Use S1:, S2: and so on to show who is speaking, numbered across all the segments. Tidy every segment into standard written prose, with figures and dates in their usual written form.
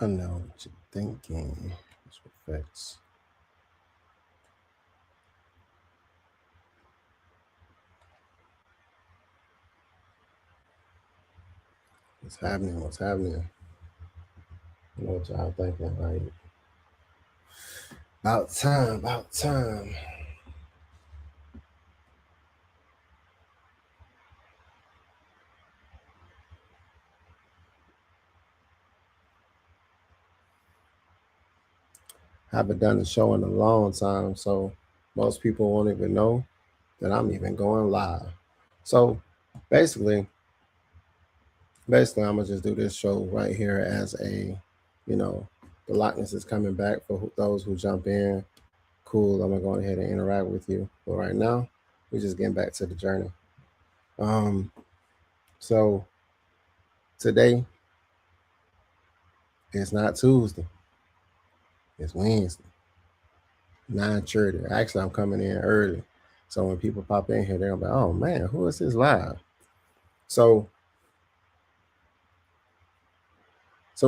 S1: I know what you're thinking. It's effects. What's happening? What's happening? I know what y'all thinking. Like, about time, about time. Haven't done a show in a long time, so most people won't even know that I'm even going live. So basically, I'm gonna just do this show right here as a, you know, the Lochness is coming back for those who jump in. Cool. I'm gonna go ahead and interact with you. But right now, we're just getting back to the journey. Um, so today it's not Tuesday, it's Wednesday, 9:30. Actually, I'm coming in early. So when people pop in here, they're gonna be, oh man, who is this live? So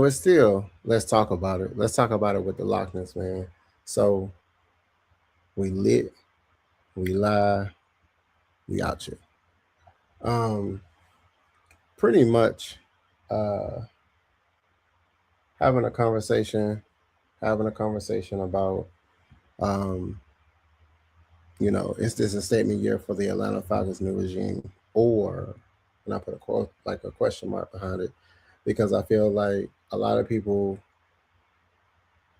S1: it's still, let's talk about it. Let's talk about it with the Lochness, man. So we lit, we lie, we out here. Um, Pretty much uh having a conversation, about um, is this a statement year for the Atlanta Falcons new regime, or, and I put a quote, like a question mark behind it, because I feel like a lot of people,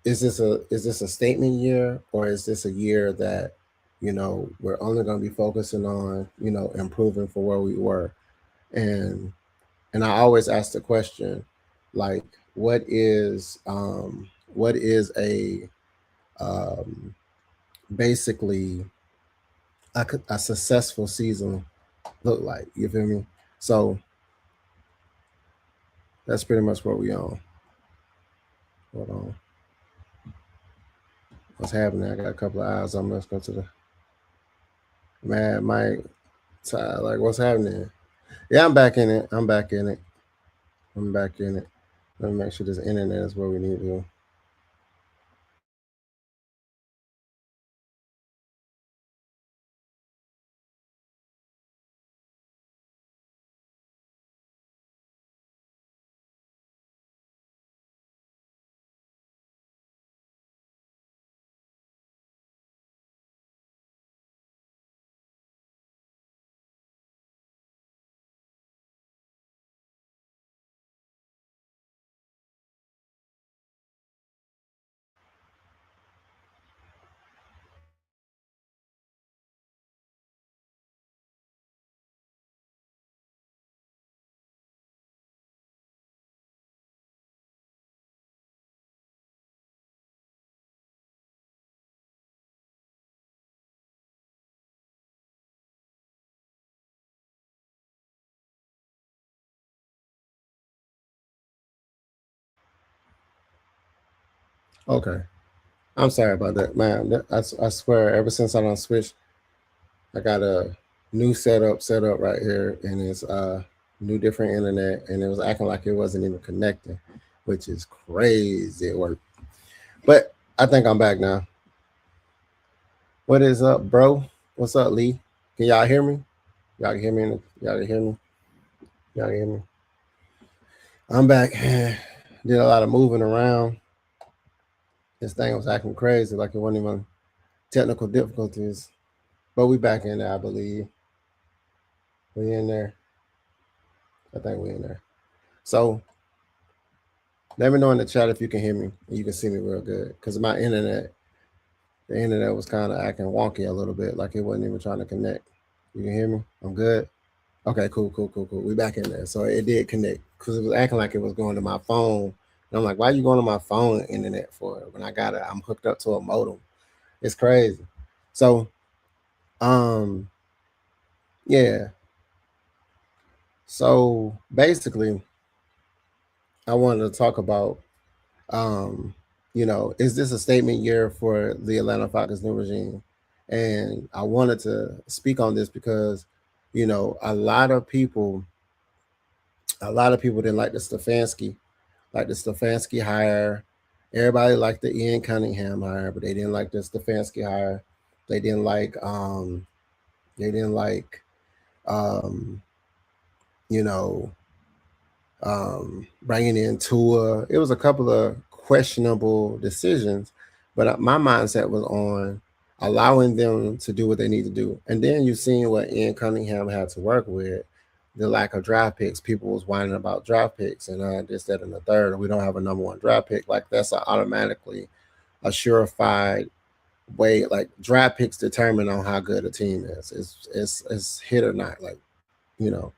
S1: is this a statement year, or is this a year that we're only going to be focusing on improving for where we were, and I always ask the question, like, what is a um, basically a successful season look like? You feel me? So that's pretty much what we on. Hold on, what's happening? I got a couple of eyes. I'm Let's go to the Mad Mike. Like, what's happening? Yeah, I'm back in it. I'm back in it. I'm back in it. Let me make sure this internet is where we need to. Okay, I'm sorry about that, man. I swear, ever since I done switched, I got a new setup right here, and it's new different internet, and it was acting like it wasn't even connecting, which is crazy work. But I think I'm back now. What is up, bro? What's up, Lee? Can y'all hear me? Y'all can hear me? Y'all can hear me? Y'all can hear me? I'm back. Did a lot of moving around. This thing was acting crazy, like it wasn't even technical difficulties. But we back in there, I believe. We in there. I think we in there. So let me know in the chat if you can hear me and you can see me real good. Because the internet was kind of acting wonky a little bit, like it wasn't even trying to connect. You can hear me? I'm good. Okay, cool. We back in there. So it did connect because it was acting like it was going to my phone. And I'm like, why are you going to my phone internet for? When I got it, I'm hooked up to a modem. It's crazy. So, um, yeah. So basically, I wanted to talk about, um, is this a statement year for the Atlanta Falcons new regime? And I wanted to speak on this because, a lot of people didn't like the Stefanski like the Stefanski hire. Everybody liked the Ian Cunningham hire, but they didn't like the Stefanski hire. They didn't like they didn't like um, you know, bringing in Tua. It was a couple of questionable decisions, but my mindset was on allowing them to do what they need to do. And then you've seen what Ian Cunningham had to work with, the lack of draft picks. People was whining about draft picks and this, that, and the third. We don't have a number one draft pick. Like that's automatically a surefire way. Like draft picks determine on how good a team is. It's hit or not. Like, you know,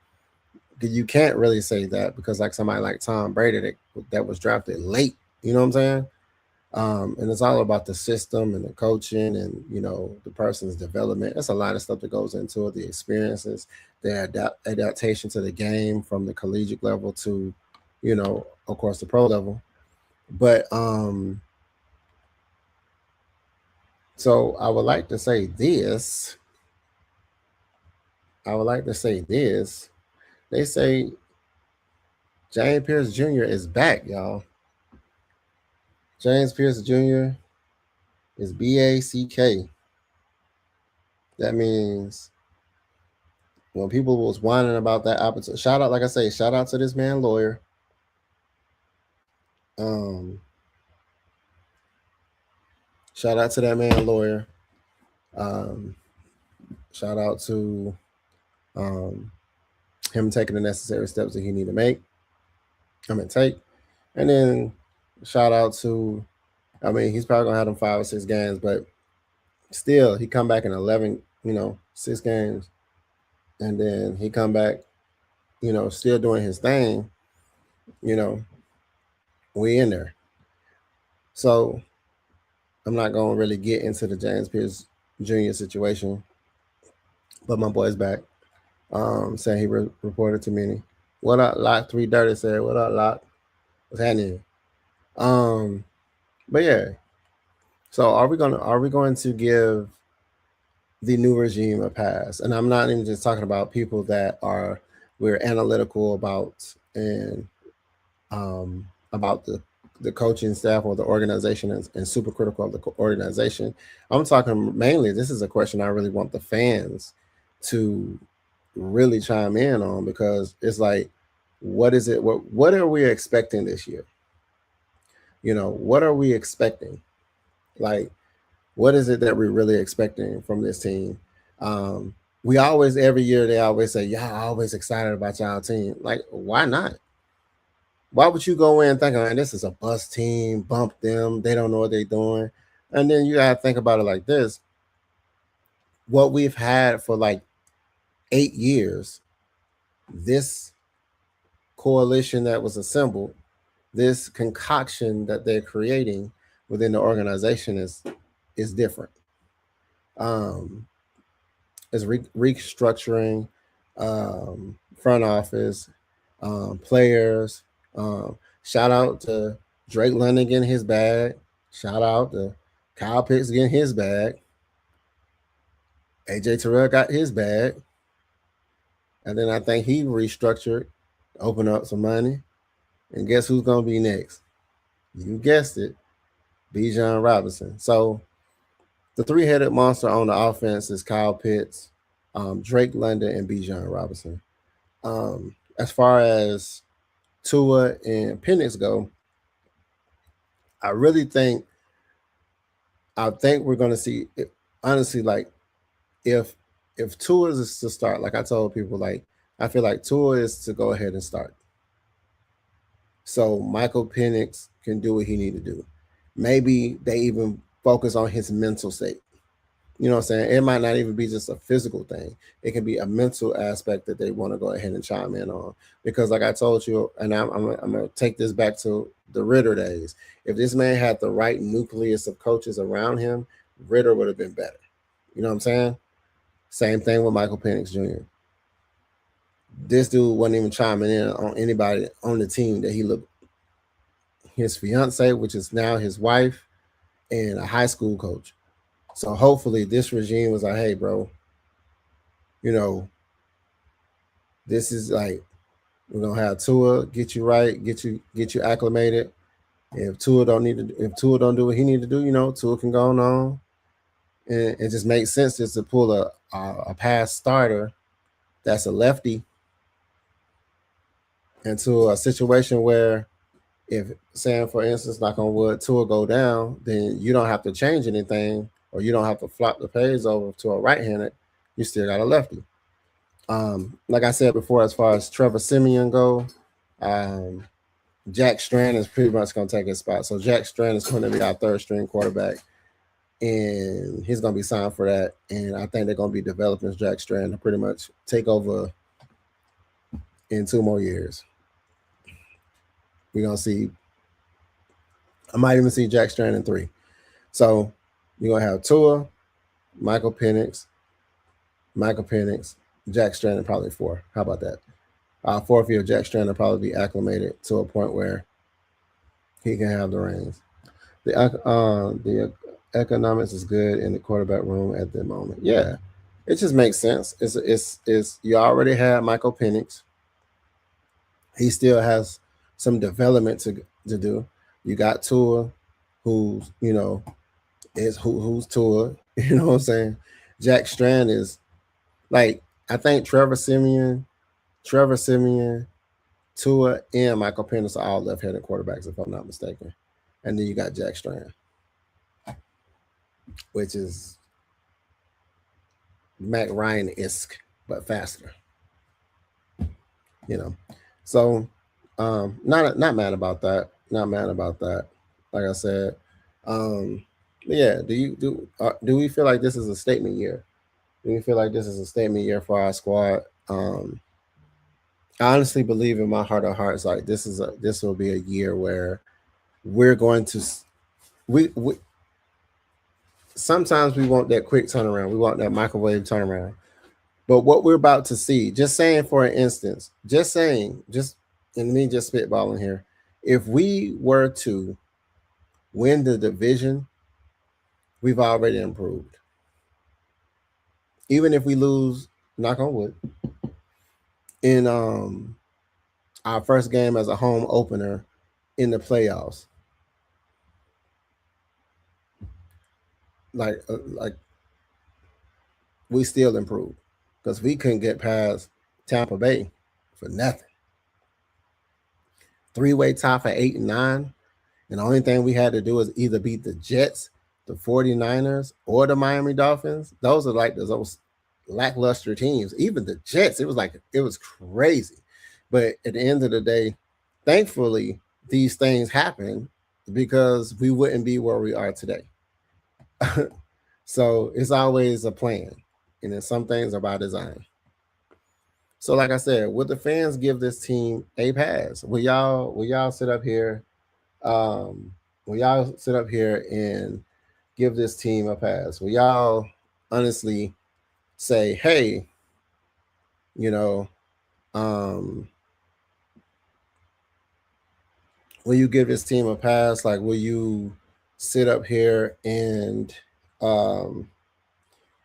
S1: you can't really say that because like somebody like Tom Brady that was drafted late, you know what I'm saying? And it's all about the system and the coaching and the person's development. That's a lot of stuff that goes into it, the experiences, the adaptation to the game from the collegiate level to, of course, the pro level. But so I would like to say this. They say James Pierce Jr. is back, y'all. James Pierce Jr. is BACK. That means when people was whining about that opportunity, shout out to this man lawyer. Shout out to that man lawyer. Shout out to him taking the necessary steps that he need to take. And then shout out to, he's probably gonna have them 5 or 6 games, but still he come back in 11, 6 games, and then he come back, still doing his thing, we in there. So I'm not gonna really get into the James Pierce Jr. situation, but my boy's back. Saying he reported to me. What up, Lock 330 said, what up, Lock? What's happening? But yeah. So are we going to give the new regime a pass? And I'm not even just talking about people that we're analytical about and about the coaching staff or the organization and super critical of the organization. I'm talking mainly, this is a question I really want the fans to really chime in on, because it's like, what is it? What are we expecting this year? What are we expecting? Like, what is it that we're really expecting from this team? We always, every year, they always say, y'all always excited about y'all team. Like, why not? Why would you go in thinking, man, this is a bust team, bump them, they don't know what they're doing? And then you got to think about it like this. What we've had for like 8 years, this coalition that was assembled, this concoction that they're creating within the organization is different. It's restructuring, front office, players. Shout out to Drake London getting his bag. Shout out to Kyle Pitts getting his bag. AJ Terrell got his bag. And then I think he restructured, opened up some money. And guess who's going to be next? You guessed it, Bijan Robinson. So the 3-headed monster on the offense is Kyle Pitts, Drake London, and Bijan Robinson. As far as Tua and Penix go, I think we're going to see, honestly, like if Tua is to start, like I told people, like I feel like Tua is to go ahead and start. So Michael Penix can do what he need to do. Maybe they even focus on his mental state. You know what I'm saying? It might not even be just a physical thing. It can be a mental aspect that they want to go ahead and chime in on. Because like I told you, and I'm going to take this back to the Ritter days. If this man had the right nucleus of coaches around him, Ritter would have been better. You know what I'm saying? Same thing with Michael Penix Jr. This dude wasn't even chiming in on anybody on the team that he looked. His fiance, which is now his wife, and a high school coach. So hopefully this regime was like, hey, bro, this is like, We're gonna have Tua get you right, get you acclimated. If Tua don't do what he need to do, Tua can go on. And it just makes sense just to pull a past starter that's a lefty into a situation where if, saying for instance, knock on wood, Tua go down, then you don't have to change anything, or you don't have to flop the page over to a right-handed. You still got a lefty. Like I said before, as far as Trevor Siemian go, Jack Strand is pretty much going to take his spot. So Jack Strand is going to be our third string quarterback, and he's going to be signed for that. And I think they're going to be developing Jack Strand to pretty much take over in 2 more years. We're going to see, I might even see Jack Strand in 3. So you're going to have Tua, Michael Penix, Jack Strand, and probably 4. How about that? Fourth year, Jack Strand will probably be acclimated to a point where he can have the reins. The economics is good in the quarterback room at the moment. Yeah, it just makes sense. It's you already have Michael Penix. He still has some development to do. You got Tua, who's who's Tua. You know what I'm saying? Jack Strand is like, I think Trevor Siemian, Tua, and Michael Penix are all left-handed quarterbacks, if I'm not mistaken. And then you got Jack Strand, which is Matt Ryan-esque, but faster. So not mad about that. Not mad about that. Like I said, yeah. Do we feel like this is a statement year? Do we feel like this is a statement year for our squad? I honestly believe in my heart of hearts, like this will be a year where we're going to we sometimes we want that quick turnaround. We want that microwave turnaround. But what we're about to see, just saying for an instance, and me just spitballing here, if we were to win the division, we've already improved. Even if we lose, knock on wood, in our first game as a home opener in the playoffs, like we still improved because we couldn't get past Tampa Bay for nothing. 3-way tie for 8 and 9, and the only thing we had to do is either beat the Jets, the 49ers, or the Miami Dolphins. Those are like those lackluster teams. Even the Jets, it was crazy. But at the end of the day, thankfully, these things happen because we wouldn't be where we are today. So it's always a plan, and then some things are by design. So, like I said, would the fans give this team a pass? Will y'all sit up here? Will y'all sit up here and give this team a pass? Will y'all honestly say, hey, will you give this team a pass? Like, will you sit up here and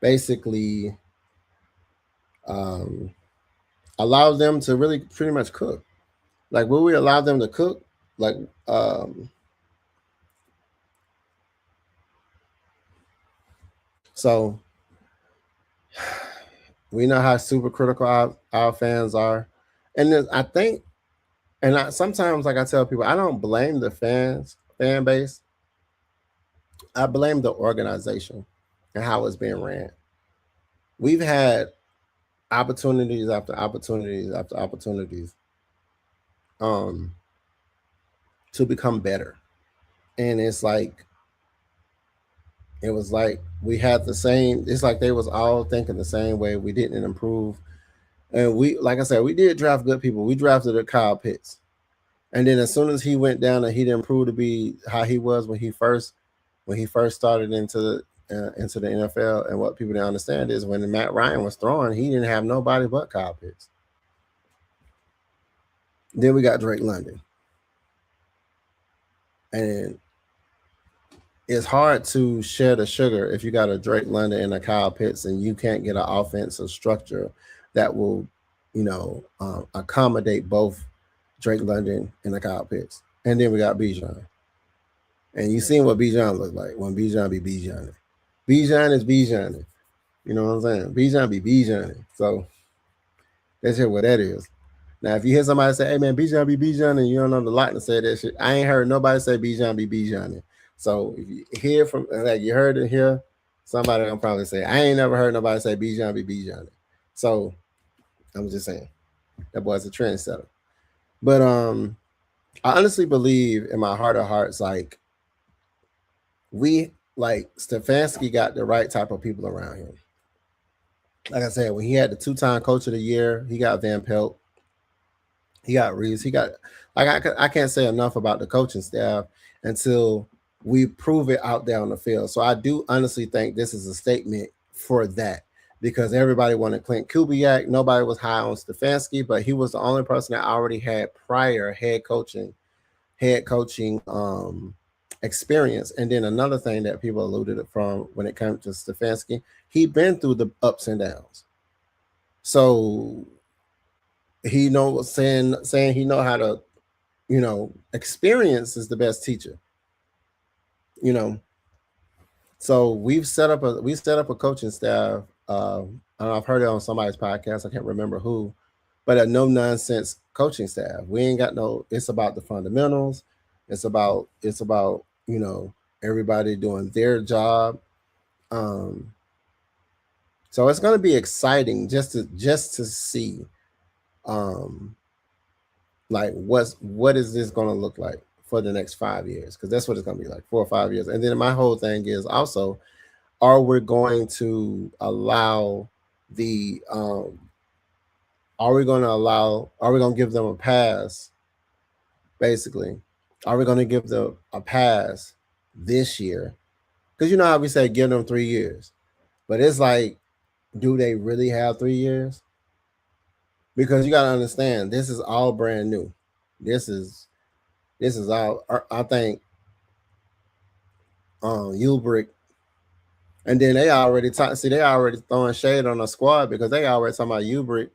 S1: basically allow them to really pretty much cook? Like, will we allow them to cook? Like, so we know how super critical our fans are, and I think, and sometimes, like I tell people, I don't blame the fan base. I blame the organization and how it's being ran. We've had opportunities after opportunities after opportunities to become better, and it was like we had the same. It's like they was all thinking the same way. We didn't improve, and like I said, we did draft good people. We drafted a Kyle Pitts, and then as soon as he went down and he didn't prove to be how he was when he first started into the NFL, and what people didn't understand is when Matt Ryan was throwing, he didn't have nobody but Kyle Pitts. Then we got Drake London, and it's hard to share the sugar if you got a Drake London and a Kyle Pitts and you can't get an offensive structure that will accommodate both Drake London and the Kyle Pitts. And then we got Bijan. And you seen what Bijan look like when Bijan be Bijan. Bijan is Bijan. You know what I'm saying? Bijan be Bijan. So that's just what that is. Now, if you hear somebody say, "Hey man, Bijan be Bijan," and you don't know the Lochness say that shit, I ain't heard nobody say Bijan be Bijan. So if you hear from like you heard it here, somebody gonna probably say, "I ain't never heard nobody say Bijan be Bijan." So I'm just saying that boy's a trendsetter. But I honestly believe in my heart of hearts, like Stefanski got the right type of people around him. Like I said, when he had the 2-time coach of the year, he got Van Pelt. He got Reeves. He got I can't say enough about the coaching staff until we prove it out there on the field. So I do honestly think this is a statement for that because everybody wanted Clint Kubiak. Nobody was high on Stefanski, but he was the only person that already had prior head coaching experience. And then another thing that people alluded from when it comes to Stefanski, he'd been through the ups and downs. So he knows saying he know how to, experience is the best teacher. So we set up a coaching staff. I've heard it on somebody's podcast. I can't remember who, but a no nonsense coaching staff. We ain't got no. It's about the fundamentals. It's about everybody doing their job. So it's going to be exciting just to see, like what is this going to look like for the next 5 years? Because that's what it's going to be like, 4 or 5 years. And then my whole thing is also, are we going to allow the are we going to give them a pass? Basically, are we going to give them a pass this year? Because you know how we say give them 3 years, but it's like, do they really have 3 years? Because you got to understand, this is all brand new. This is all. I think Ulbrich, and then they already throwing shade on the squad because they already talking about Ulbrich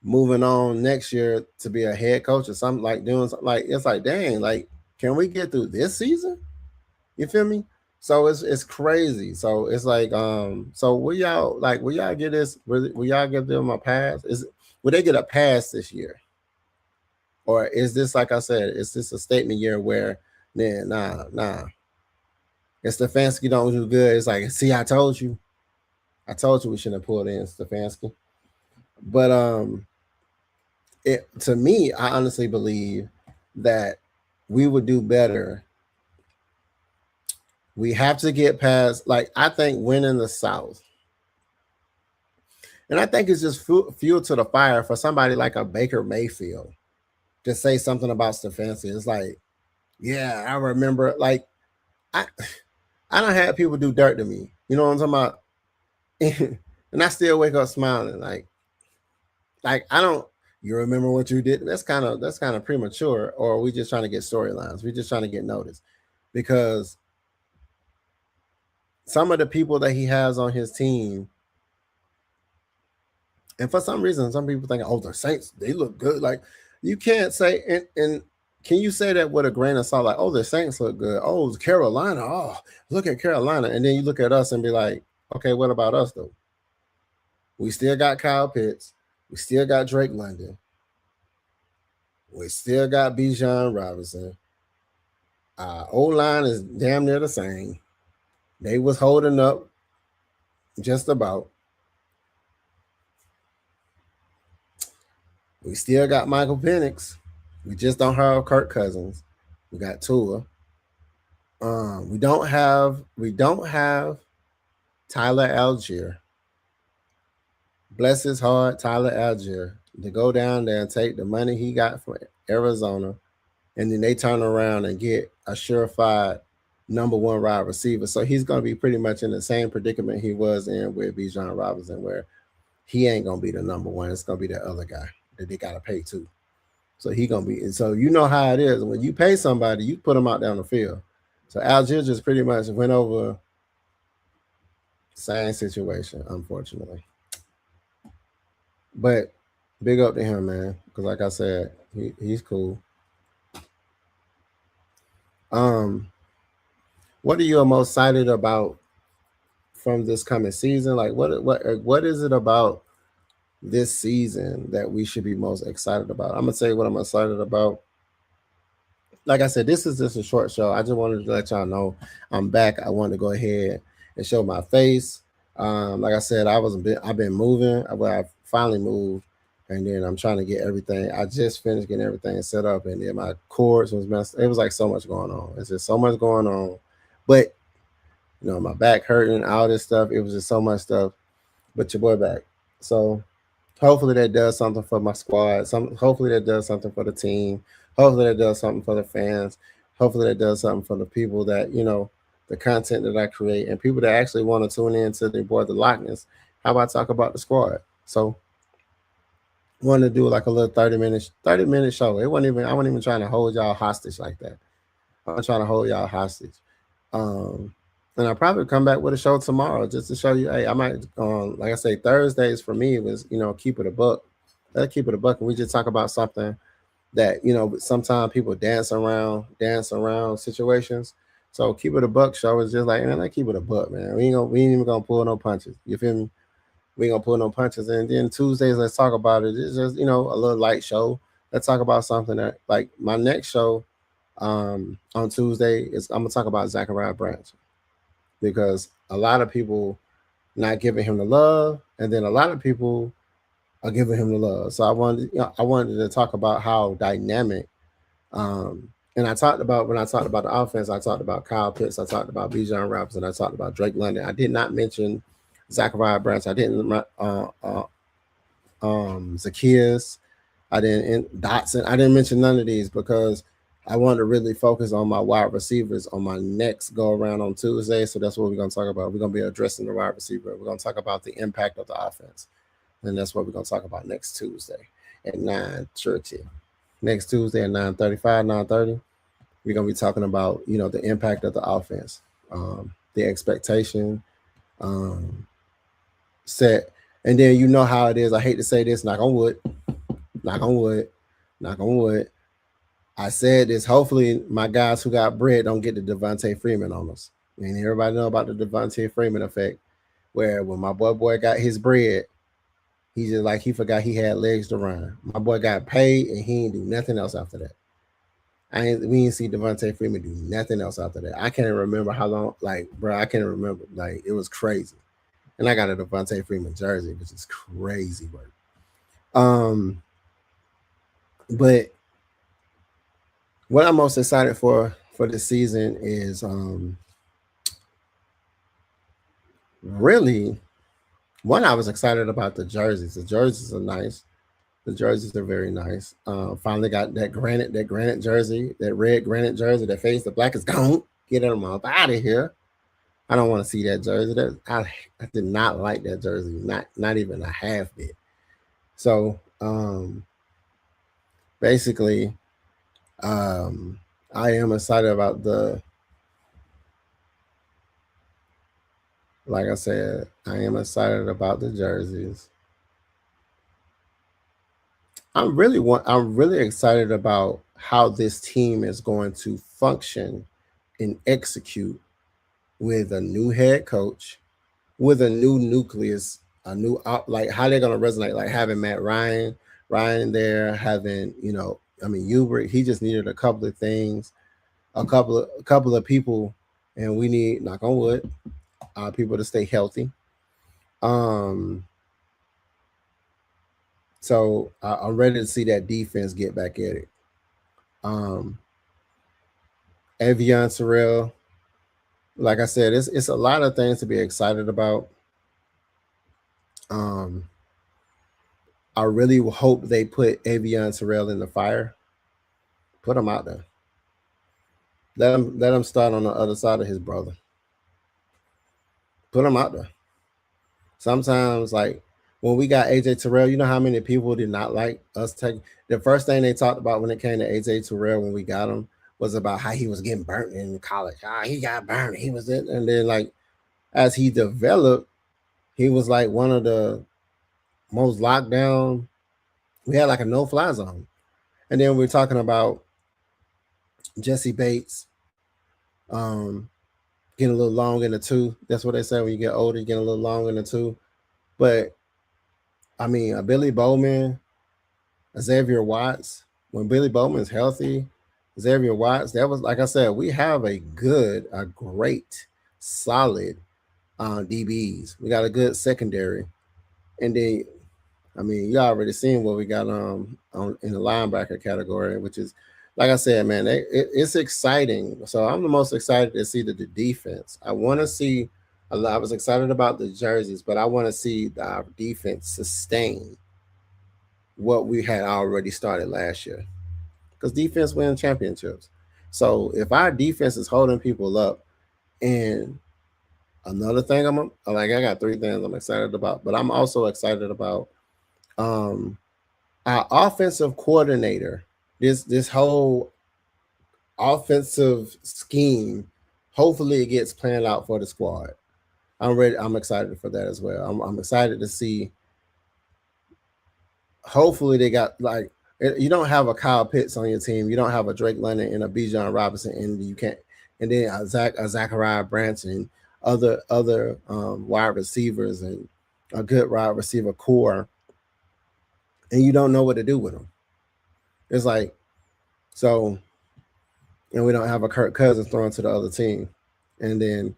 S1: moving on next year to be a head coach or something, like doing something like, it's like, dang, like, can we get through this season? You feel me? So it's crazy. So it's like, so will y'all get this? Will y'all give them a pass? Will they get a pass this year? Or is this, like I said, is this a statement year where, man, nah. If Stefanski don't do good, it's like, see, I told you we shouldn't have pulled in Stefanski. But to me, I honestly believe that we would do better. We have to get past, like, I think winning the South. And I think it's just fuel to the fire for somebody like a Baker Mayfield to say something about Stefanski. It's like, yeah, I remember, like, I don't have people do dirt to me. You know what I'm talking about? And I still wake up smiling. Like I don't. You remember what you did? That's kind of premature. Or are we just trying to get storylines? We're just trying to get noticed because some of the people that he has on his team, and for some reason, some people think, oh, the Saints, they look good. Like, you can't say, and can you say that with a grain of salt? Like, oh, the Saints look good. Oh, Carolina. Oh, look at Carolina. And then you look at us and be like, okay, what about us though? We still got Kyle Pitts. We still got Drake London. We still got Bijan Robinson. O-line is damn near the same. They was holding up just about. We still got Michael Penix. We just don't have Kirk Cousins. We got Tua. We don't have Tyler Algier. Bless his heart, Tyler Algier, to go down there and take the money he got from Arizona, and then they turn around and get a surefire number 1 wide receiver. So he's going to be pretty much in the same predicament he was in with Bijan Robinson, where he ain't going to be the number 1. It's going to be the other guy that they got to pay too. So he going to be, and so you know how it is. When you pay somebody, you put them out down the field. So Algier just pretty much went over same situation, unfortunately. But Big up to him, man. Because like I said, he's cool. Um, what are you most excited about from this coming season? Like, what is it about this season that we should be most excited about? I'm gonna tell you what I'm excited about. Like I said, this is just a short show. I just wanted to let y'all know I'm back. I wanted to go ahead and show my face. Like I said, I've been moving. I finally moved, and then I'm trying to get everything. I just finished getting everything set up, and then my cords was messed. It was like so much going on. It's just so much going on, but my back hurting, all this stuff. It was just so much stuff. But your boy back, so hopefully that does something for my squad. Hopefully that does something for the team. Hopefully that does something for the fans. Hopefully that does something for the people that the content that I create and people that actually want to tune in to the boy the Lochness. How about talk about the squad? So wanted to do like a little 30-minute show. I wasn't even trying to hold y'all hostage like that. I'm trying to hold y'all hostage. Um, and I'll probably come back with a show tomorrow just to show you. Hey, I might, like I say, Thursdays for me was, keep it a buck. Let's keep it a buck, and we just talk about something that sometimes people dance around situations. So keep it a buck show is just like, man, let's keep it a buck, man. We ain't even gonna pull no punches. You feel me? We ain't gonna pull no punches. And then Tuesdays, let's talk about it. It's just a little light show. Let's talk about something that like my next show on Tuesday is I'm gonna talk about Zachariah Branch because a lot of people not giving him the love, and then a lot of people are giving him the love. So I wanted to talk about how dynamic. Um, and I talked about when I talked about the offense, I talked about Kyle Pitts, I talked about Bijan Robinson, I talked about Drake London. I did not mention Zachariah Branch. I didn't Zacchaeus. I didn't Dotson. I didn't mention none of these because I wanted to really focus on my wide receivers on my next go around on Tuesday. So that's what we're going to talk about. We're going to be addressing the wide receiver. We're going to talk about the impact of the offense. And that's what we're going to talk about next Tuesday at 9:30. Next Tuesday at 9:35, 9:30, we're going to be talking about, the impact of the offense, the expectation um, set. And then you know how it is. I hate to say this, knock on wood, knock on wood, knock on wood. I said this. Hopefully, my guys who got bread don't get the Devontae Freeman on us. And everybody know about the Devontae Freeman effect, where when my boy got his bread, he just like he forgot he had legs to run. My boy got paid and he didn't do nothing else after that. We didn't see Devontae Freeman do nothing else after that. I can't remember how long. Like, bro, I can't remember. Like, it was crazy. And I got a Devontae Freeman jersey, which is crazy work. But what I'm most excited for this season is really one. I was excited about the jerseys. The jerseys are nice. The jerseys are very nice. Finally got that granite jersey, that red granite jersey. That face, the black is gone. Get them up out of here. I don't want to see that jersey. I did not like that jersey. Not even a half bit. So basically, I am excited about like I said, I am excited about the jerseys. I'm really excited about how this team is going to function and execute with a new head coach, with a new nucleus, a new like how they're gonna resonate, like having Ryan there, having Hubert. He just needed a couple of things, a couple of people, and we need, knock on wood, people to stay healthy. So I'm ready to see that defense get back at it. Avion Terrell, like I said, it's a lot of things to be excited about. I really hope they put Avion Terrell in the fire. Put him out there. Let him start on the other side of his brother. Put him out there. Sometimes, like when we got AJ Terrell, you know how many people did not like us taking. The first thing they talked about when it came to AJ Terrell when we got him was about how he was getting burnt in college. He got burnt. He was it, and then like as he developed, he was like one of the most locked down we had like a no-fly zone. And then we're talking about Jesse Bates getting a little long in the two. That's what they say when you get older, you get a little long in the two. But I mean, Billy Bowman, Xavier Watts, when Billy Bowman's healthy, Xavier Watts, that was, like I said, we have a great, solid DBs. We got a good secondary. And then, I mean, you already seen what we got on in the linebacker category, which is, like I said, man, it's exciting. So I'm the most excited to see the defense. I want to see. I was excited about the jerseys, but I want to see our defense sustain what we had already started last year, because defense wins championships. So if our defense is holding people up, and another thing I got three things I'm excited about, but I'm also excited about um our offensive coordinator. This whole offensive scheme, hopefully it gets planned out for the squad. I'm ready. I'm excited for that as well. I'm excited to see. Hopefully they got, like, you don't have a Kyle Pitts on your team. You don't have a Drake London and a Bijan Robinson, and you can't. And then a Zachariah Branson, other wide receivers, and a good wide receiver core, and you don't know what to do with them. It's like, so, and we don't have a Kirk Cousins thrown to the other team. And then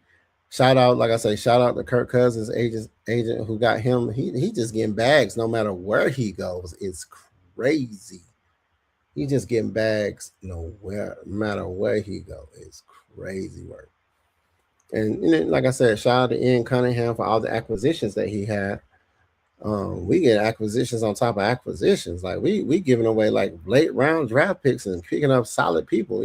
S1: shout out, like I say, shout out to Kirk Cousins agent who got him. He just getting bags no matter where he goes. It's crazy. He just getting bags no matter where he go. It's crazy work. And like I said, shout out to Ian Cunningham for all the acquisitions that he had. We get acquisitions on top of acquisitions. Like we giving away like late round draft picks and picking up solid people,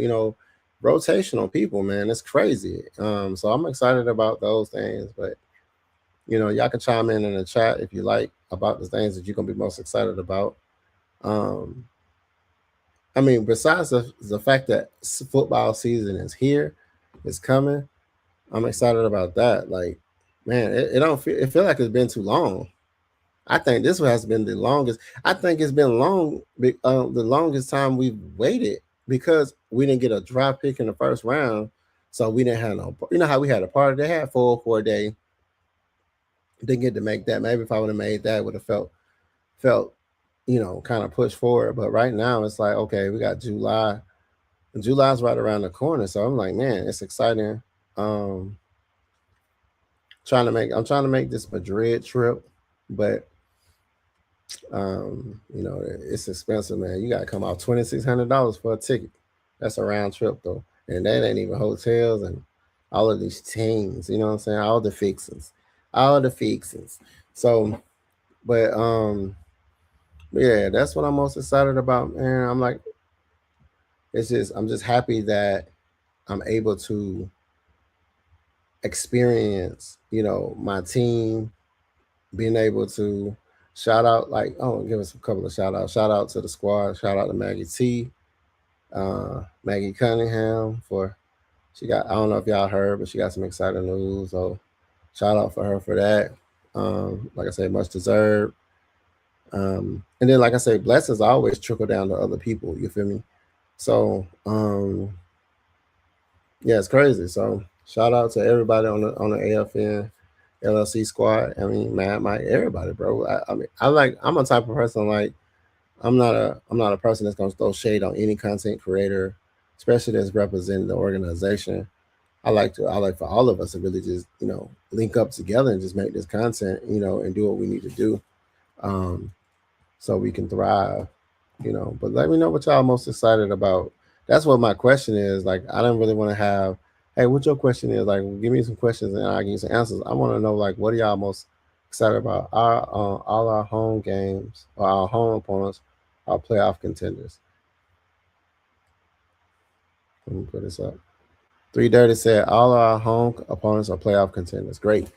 S1: rotational people, man. It's crazy. So I'm excited about those things. But y'all can chime in the chat if you like about the things that you're gonna be most excited about. I mean, besides the fact that football season is here, it's coming, I'm excited about that. Like, man, it don't feel like it's been too long. I think this has been the longest. I think it's been the longest time we've waited, because we didn't get a draft pick in the first round, so we didn't have no. You know how we had a party? They had 4-4 day. Didn't get to make that. Maybe if I would have made that, would have felt kind of pushed forward. But right now, it's like, okay, we got July. And July's right around the corner, so I'm like, man, it's exciting. I'm trying to make this Madrid trip, but it's expensive, man. You gotta come out $2,600 for a ticket. That's a round trip though, and that ain't even hotels and all of these teams. You know what I'm saying? All the fixings. So, but yeah, that's what I'm most excited about, man. I'm just happy that I'm able to experience, my team being able to shout out, like, give us a couple of shout outs. Shout out to the squad. Shout out to Maggie T, Maggie Cunningham I don't know if y'all heard, but she got some exciting news. So shout out for her for that. Like I said, much deserved. And then, like I say, blessings always trickle down to other people. You feel me? So, yeah, it's crazy. So shout out to everybody on the AFN LLC squad. I mean, man, everybody, bro. I'm a type of person, like, I'm not a person that's gonna throw shade on any content creator, especially that's representing the organization. I like for all of us to really just link up together and just make this content, and do what we need to do, so we can thrive, But let me know what y'all most excited about. That's what my question is. Like, I don't really want to have, hey, what your question is. Like, give me some questions and I'll give you some answers. I want to know, like, what are y'all most excited about? All our home games, or our home opponents, are playoff contenders. Let me put this up. 330 said all our home opponents are playoff contenders. Great.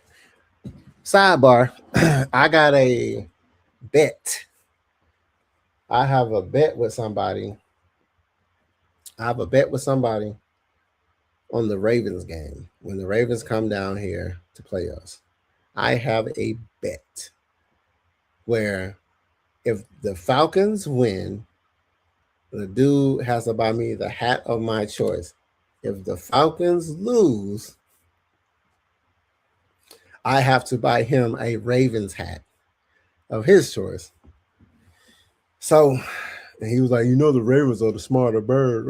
S1: Sidebar, I got a bet. I have a bet with somebody. On the Ravens game. When the Ravens come down here to play us, I have a bet where If the Falcons win, the dude has to buy me the hat of my choice. If the Falcons lose, I have to buy him a Ravens hat of his choice. So, and he was like, the Ravens are the smarter bird.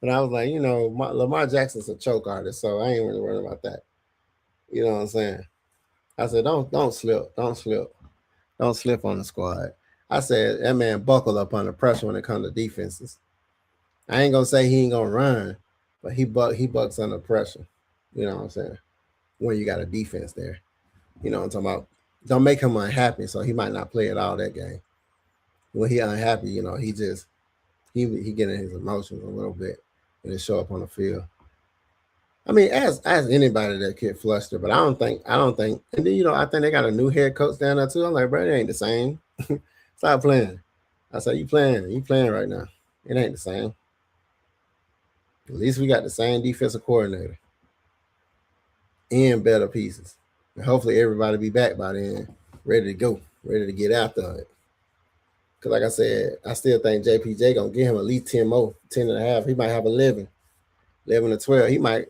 S1: And I was like, Lamar Jackson's a choke artist, so I ain't really worried about that. You know what I'm saying? I said, don't slip on the squad. I said that man buckled up under pressure when it comes to defenses. I ain't gonna say he ain't gonna run, but he bucks under pressure. You know what I'm saying? When you got a defense there, you know what I'm talking about. Don't make him unhappy, so he might not play at all that game. When he unhappy, he just he getting his emotions a little bit and it show up on the field. I mean, as anybody that get flustered, but I don't think, and then I think they got a new head coach down there too. I'm like, bro, it ain't the same. Stop playing. I said, you playing right now. It ain't the same. At least we got the same defensive coordinator and better pieces. And hopefully everybody be back by then, ready to go, ready to get after it. Because like I said, I still think JPJ going to give him at least 10 more, 10 and a half. He might have 11 to 12. He might,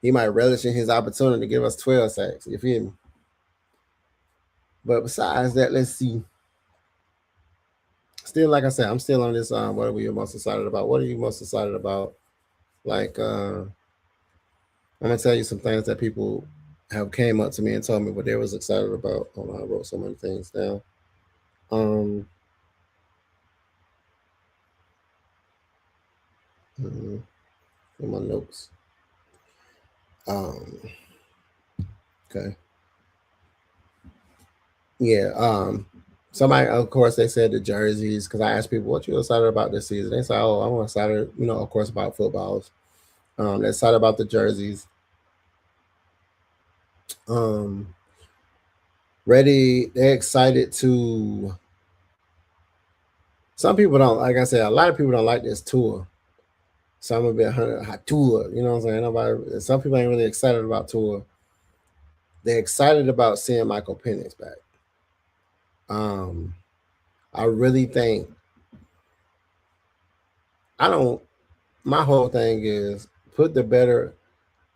S1: he might relish in his opportunity to give us 12 sacks. You feel me? But besides that, let's see. Still, like I said, I'm still on this. What are we most excited about? What are you most excited about? Like, I'm gonna tell you some things that people have came up to me and told me what they was excited about. Hold on, I wrote so many things down. In my notes. Okay. Yeah. Somebody, of course, they said the jerseys because I asked people, "What you excited about this season?" They said, "Oh, I'm excited, of course, about footballs. They're excited about the jerseys. Ready? They're excited to. Some people don't, like I said, a lot of people don't like this tour. Some of it hot tour, you know what I'm saying? Nobody. Some people ain't really excited about tour. They're excited about seeing Michael Penix back. I really think my whole thing is put the better,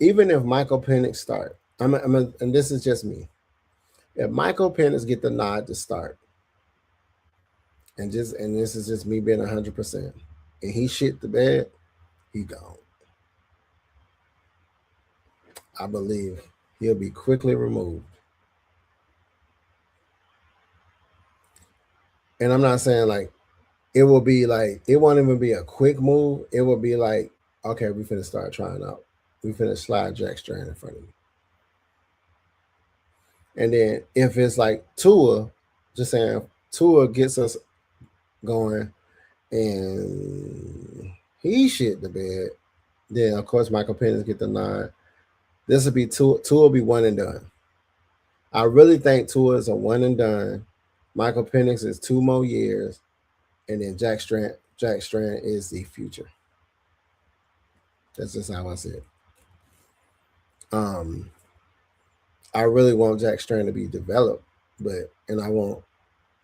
S1: even if Michael Penix start, and this is just me. If Michael Penix get the nod to start, and this is just me being 100%, and he shit the bed, he gone. I believe he'll be quickly removed. And I'm not saying like it will be like it won't even be a quick move. It will be like, okay, we finna start trying out. We finna slide Jack Strand in front of you. And then if it's like Tua, just saying Tua gets us going and he shit the bed, then of course Michael Penix get the nod. This will be Tua will be one and done. I really think Tua is a one and done. Michael Penix is 2 more years, and then Jack Strand is the future. That's just how I see it. I really want Jack Strand to be developed, and I want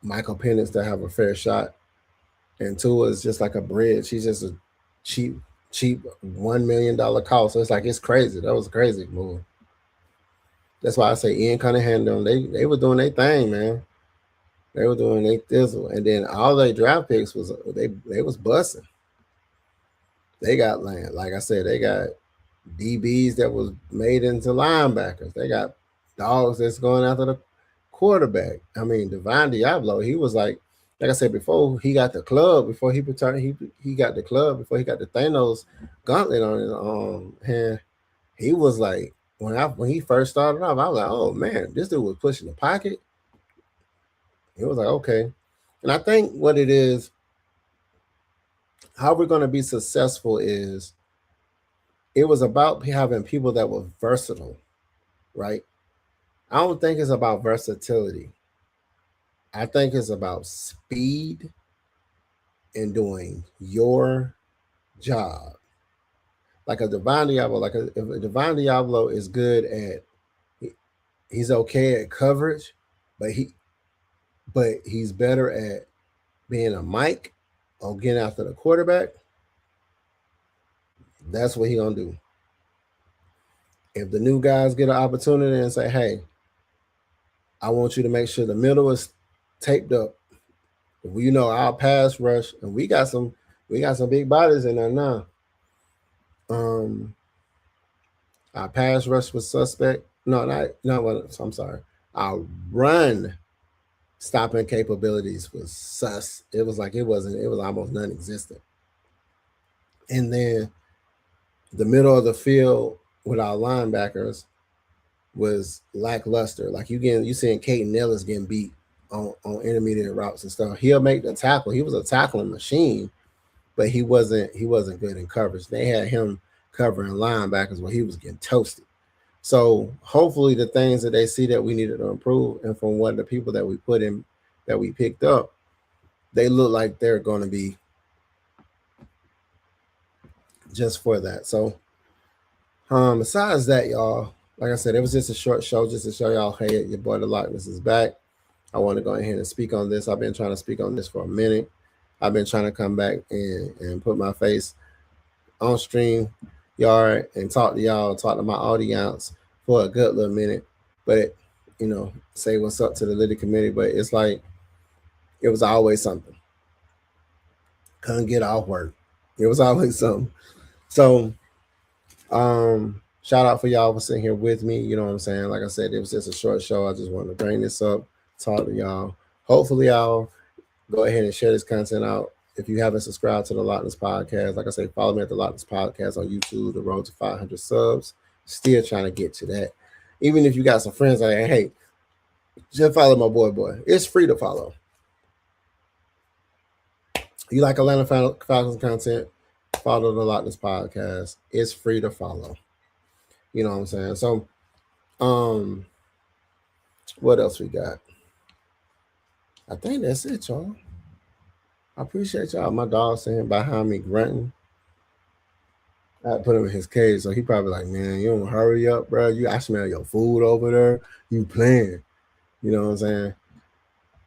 S1: Michael Penix to have a fair shot. And Tua is just like a bridge. He's just a cheap $1 million cost. So it's like it's crazy. That was a crazy move. That's why I say Ian Cunningham, they were doing their thing, man. They were doing their thizzle, and then all their draft picks was they was busting. They got land, like I said, they got DBs that was made into linebackers. They got dogs that's going after the quarterback. I mean, Divine Diablo, he was like I said before, he got the club before he returned. He got the club before he got the Thanos gauntlet on his hand. He was like when he first started off, I was like, oh man, this dude was pushing the pocket. It was like, okay. And I think what it is, how we're going to be successful is it was about having people that were versatile, right? I don't think it's about versatility. I think it's about speed and doing your job. Like a Divine Diablo, if a Divine Diablo is good at, he's okay at coverage, but but he's better at being a Mike or getting after the quarterback. That's what he gonna do. If the new guys get an opportunity and say, "Hey, I want you to make sure the middle is taped up," we know our pass rush, and we got some big bodies in there now. Um, our pass rush was suspect. No, not what. I'm sorry. Our run stopping capabilities was sus. It was like it wasn't. It was almost non-existent. And then the middle of the field with our linebackers was lackluster. Like you seeing Caden Ellis getting beat on intermediate routes and stuff. He'll make the tackle. He was a tackling machine, but he wasn't good in coverage. They had him covering linebackers where he was getting toasted. So hopefully the things that they see that we needed to improve, and from what the people that we put in that we picked up, they look like they're going to be just for that. So besides that, y'all, like I said, it was just a short show just to show y'all, hey, your boy the Lochness is back. I want to go ahead and speak on this. I've been trying to speak on this for a minute. I've been trying to come back and put my face on stream yard and talk to y'all, talk to my audience for a good little minute. But say what's up to the little committee. But it's like it was always something. Couldn't get off work. It was always something. So shout out for y'all for sitting here with me. You know what I'm saying? Like I said, it was just a short show. I just wanted to bring this up, talk to y'all. Hopefully y'all go ahead and share this content out. If you haven't subscribed to the Lochness Podcast, like I say, follow me at the Lochness Podcast on YouTube, the road to 500 subs. Still trying to get to that. Even if you got some friends like, hey, just follow my boy. It's free to follow. You like Atlanta Falcons content, follow the Lochness Podcast. It's free to follow. You know what I'm saying? So, what else we got? I think that's it, y'all. I appreciate y'all. My dog sitting behind me grunting. I put him in his cage, so he probably like, man, you don't hurry up, bro. I smell your food over there. You playing. You know what I'm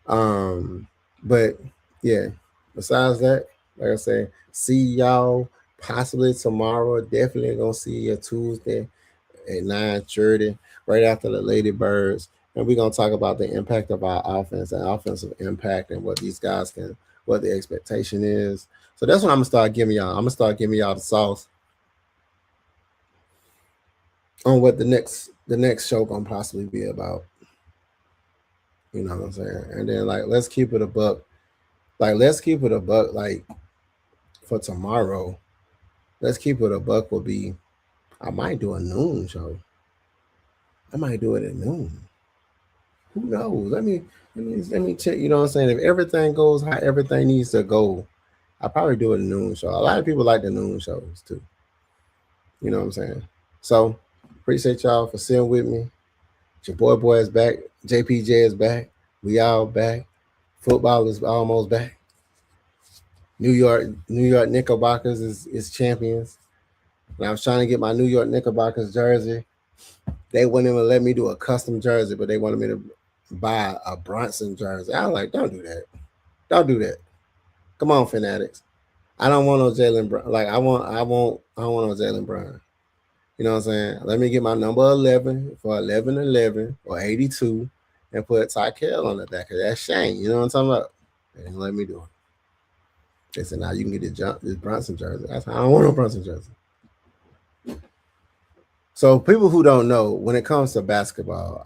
S1: saying? But yeah, besides that, like I say, see y'all possibly tomorrow. Definitely gonna see you Tuesday at 9:30, right after the Lady Birds. And we're gonna talk about the impact of our offense and offensive impact and what these guys what the expectation is. So that's what I'm gonna start giving y'all. I'm gonna start giving y'all the sauce on what the next show gonna possibly be about. You know what I'm saying? And then let's keep it a buck. Like for tomorrow, let's keep it a buck will be I might do a noon show. I might do it at noon. Who knows? Let me check. You know what I'm saying? If everything goes how everything needs to go, I'll probably do a noon show. A lot of people like the noon shows too. You know what I'm saying? So appreciate y'all for sitting with me. Your boy is back. JPJ is back. We all back. Football is almost back. New York Knickerbockers is champions. And I was trying to get my New York Knickerbockers jersey. They wouldn't even let me do a custom jersey, but they wanted me to buy a Brunson jersey. I was like, don't do that. Don't do that. Come on, Fanatics. I don't want no Jalen Brown. Like I want no Jalen Brown. You know what I'm saying? Let me get my number 11 for 11-11 or 82 and put Tykel on the back of that Shane. You know what I'm talking about? They didn't let me do it. They said, now you can get this Brunson jersey. I said, I don't want no Brunson jersey. So people who don't know, when it comes to basketball,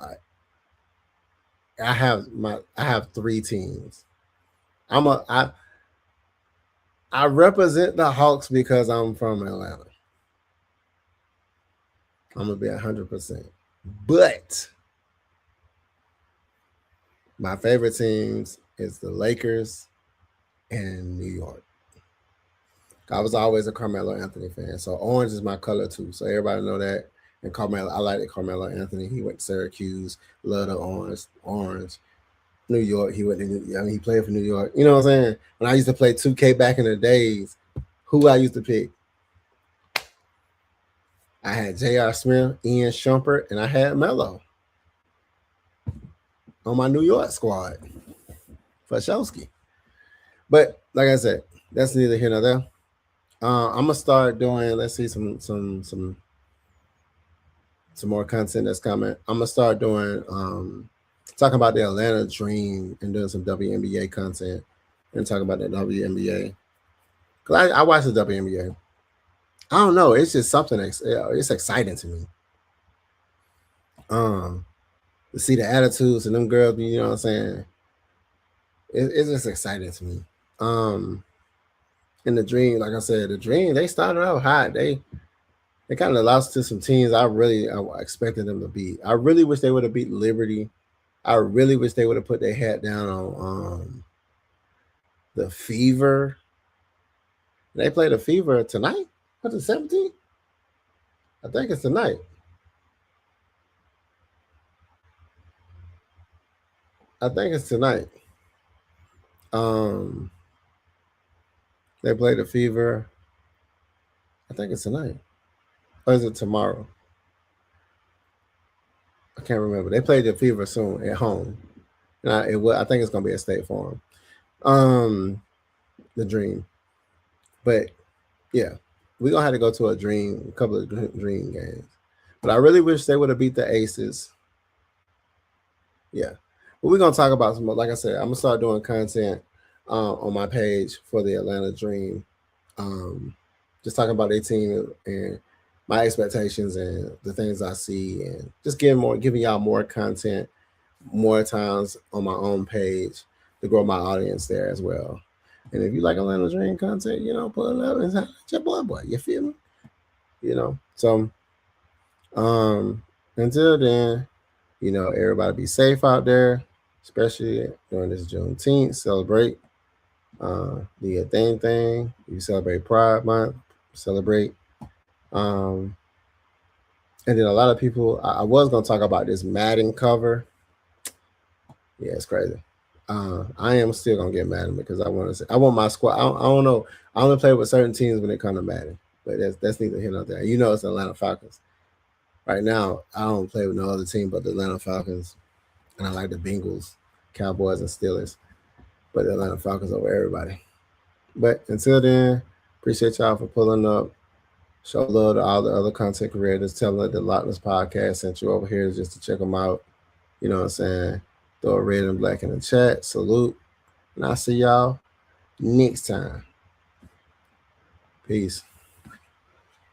S1: I have 3 teams. I represent the Hawks because I'm from Atlanta. I'm gonna be 100%. But my favorite teams is the Lakers and New York. I was always a Carmelo Anthony fan, so orange is my color too. So everybody know that. And Carmelo, I like it. Carmelo Anthony. He went to Syracuse. Love the orange. New York. He played for New York. You know what I'm saying? When I used to play 2K back in the days, who I used to pick? I had J.R. Smith, Ian Shumpert, and I had Melo on my New York squad. for Shosky. But like I said, that's neither here nor there. I'm gonna start doing. Let's see some more content that's coming. I'm gonna start doing talking about the Atlanta Dream and doing some WNBA content and talking about the WNBA. Cause I watch the WNBA. I don't know. It's just something. It's exciting to me. To see the attitudes and them girls. You know what I'm saying? It's just exciting to me. In the Dream, like I said, the Dream they started out hot. They kind of lost to some teams I expected them to beat. I really wish they would have beat Liberty. I really wish they would have put their hat down on the Fever. They play the Fever tonight. What's it, 17th? I think it's tonight. I think it's tonight. They play the Fever. I think it's tonight. Or is it tomorrow? I can't remember. They play the Fever soon at home. And I think it's gonna be a State Farm. The Dream. But yeah, we're gonna have to go to a couple of Dream games. But I really wish they would have beat the Aces. Yeah. But we're gonna talk about some more. Like I said, I'm gonna start doing content on my page for the Atlanta Dream. Just talking about their team and my expectations and the things I see, and just giving y'all more content, more times on my own page to grow my audience there as well. And if you like Atlanta Dream content, pull it up and say, your boy, you feel me? So until then, everybody be safe out there, especially during this Juneteenth. Celebrate. Do your thing. You celebrate Pride Month, celebrate. And then a lot of people, I was going to talk about this Madden cover. Yeah, it's crazy. I am still going to get Madden because I want my squad. I don't know. I only play with certain teams when it comes to Madden, but that's neither here nor there. It's the Atlanta Falcons. Right now, I don't play with no other team but the Atlanta Falcons. And I like the Bengals, Cowboys, and Steelers. But the Atlanta Falcons over everybody. But until then, appreciate y'all for pulling up. Show love to all the other content creators. Tell them that the Lochness podcast sent you over here just to check them out. You know what I'm saying? Throw a red and black in the chat. Salute. And I'll see y'all next time. Peace.